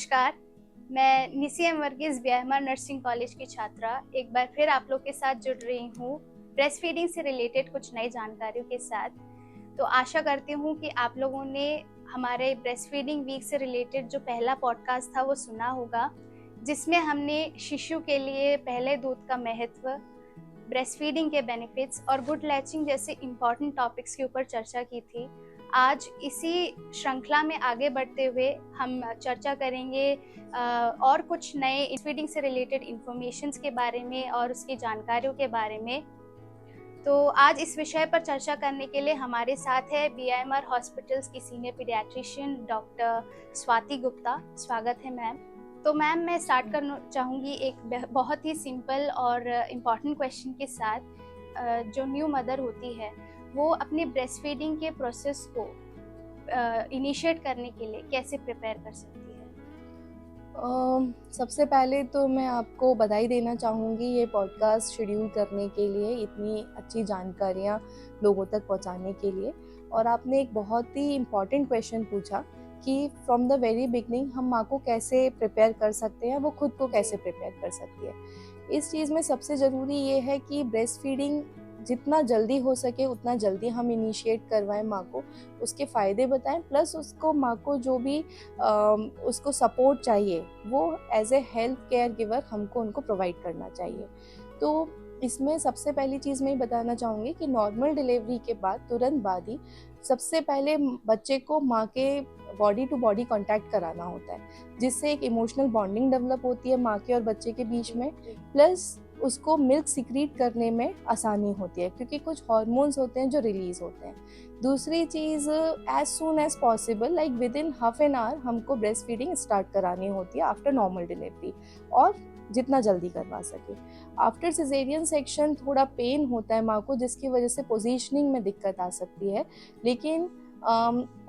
नमस्कार, मैं निसी Varghese बीआईएमआर nursing college की छात्रा एक बार फिर आप लोग के साथ जुड़ रही हूँ ब्रेस्ट फीडिंग से रिलेटेड कुछ नई जानकारियों के साथ। तो आशा करती हूँ कि आप लोगों ने हमारे ब्रेस्ट फीडिंग वीक से रिलेटेड जो पहला पॉडकास्ट था वो सुना होगा, जिसमें हमने शिशु के लिए पहले दूध का महत्व, ब्रेस्ट फीडिंग के बेनिफिट्स और गुड लैचिंग जैसे इम्पॉर्टेंट टॉपिक्स के ऊपर चर्चा की थी। आज इसी श्रृंखला में आगे बढ़ते हुए हम चर्चा करेंगे और कुछ नए फीडिंग से रिलेटेड इंफॉर्मेशंस के बारे में और उसकी जानकारियों के बारे में। तो आज इस विषय पर चर्चा करने के लिए हमारे साथ है बीआईएमआर हॉस्पिटल्स की senior paediatrician doctor Swati Gupta. स्वागत है मैम। तो मैम, मैं स्टार्ट करना चाहूँगी एक बहुत ही सिंपल और इम्पॉर्टेंट क्वेश्चन के साथ। जो न्यू मदर होती है वो अपने ब्रेस्ट फीडिंग के प्रोसेस को इनिशिएट करने के लिए कैसे प्रिपेयर कर सकती है? सबसे पहले तो मैं आपको बधाई देना चाहूँगी ये पॉडकास्ट शेड्यूल करने के लिए, इतनी अच्छी जानकारियाँ लोगों तक पहुँचाने के लिए। और आपने एक बहुत ही इम्पॉर्टेंट क्वेश्चन पूछा कि फ्रॉम द वेरी बिगनिंग हम माँ को कैसे प्रिपेयर कर सकते हैं, वो खुद को कैसे प्रिपेयर कर सकती है। इस चीज़ में सबसे ज़रूरी ये है कि ब्रेस्ट फीडिंग जितना जल्दी हो सके उतना जल्दी हम इनिशिएट करवाएं माँ को, उसके फ़ायदे बताएं, प्लस उसको माँ को जो भी उसको सपोर्ट चाहिए वो as a health care giver हमको उनको प्रोवाइड करना चाहिए। तो इसमें सबसे पहली चीज़ मैं बताना चाहूँगी कि नॉर्मल डिलीवरी के बाद तुरंत बाद ही सबसे पहले बच्चे को माँ के बॉडी टू बॉडी कांटेक्ट कराना होता है, जिससे एक इमोशनल बॉन्डिंग डेवलप होती है माँ के और बच्चे के बीच में, प्लस उसको मिल्क सिक्रीट करने में आसानी होती है क्योंकि कुछ हार्मोन्स होते हैं जो रिलीज होते हैं। दूसरी चीज़, as soon as possible like within half an hour हमको ब्रेस्ट फीडिंग स्टार्ट करानी होती है आफ्टर नॉर्मल डिलीवरी, और जितना जल्दी करवा सके। आफ्टर सिजेरियन सेक्शन थोड़ा पेन होता है माँ को, जिसकी वजह से पोजीशनिंग में दिक्कत आ सकती है, लेकिन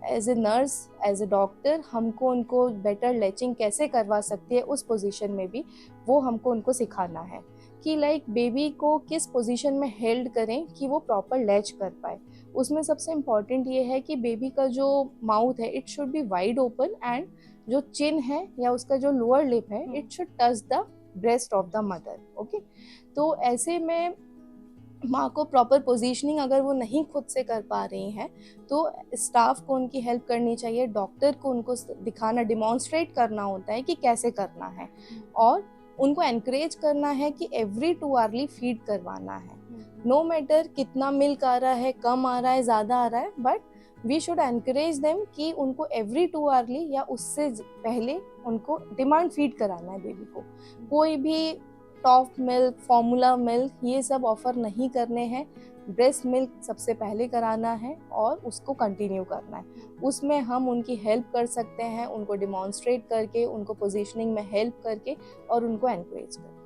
as a nurse, as a doctor हमको उनको बेटर लैचिंग कैसे करवा सकती है उस पोजीशन में भी वो हमको उनको सिखाना है कि लाइक बेबी को किस पोजीशन में हेल्ड करें कि वो प्रॉपर लैच कर पाए। उसमें सबसे इम्पॉर्टेंट ये है कि बेबी का जो माउथ है it should be wide open, and जो चिन है या उसका जो लोअर लिप है it should touch the breast of the mother. Okay, तो ऐसे में माँ को प्रॉपर पोजीशनिंग अगर वो नहीं खुद से कर पा रही हैं तो स्टाफ को उनकी हेल्प करनी चाहिए, डॉक्टर को उनको दिखाना, डिमॉन्स्ट्रेट करना होता है कि कैसे करना है, और उनको एनकरेज करना है कि एवरी 2 आवर्ली फीड करवाना है। नो मैटर कितना मिल्क आ रहा है, कम आ रहा है, ज़्यादा आ रहा है, but we should encourage them कि उनको एवरी 2 आवर्ली या उससे पहले उनको डिमांड फीड कराना है बेबी को। कोई भी टॉप मिल्क, फॉर्मूला मिल्क, ये सब ऑफर नहीं करने हैं। ब्रेस्ट मिल्क सबसे पहले कराना है और उसको कंटिन्यू करना है। उसमें हम उनकी हेल्प कर सकते हैं, उनको डिमॉन्स्ट्रेट करके, उनको पोजीशनिंग में हेल्प करके और उनको एनकरेज करके।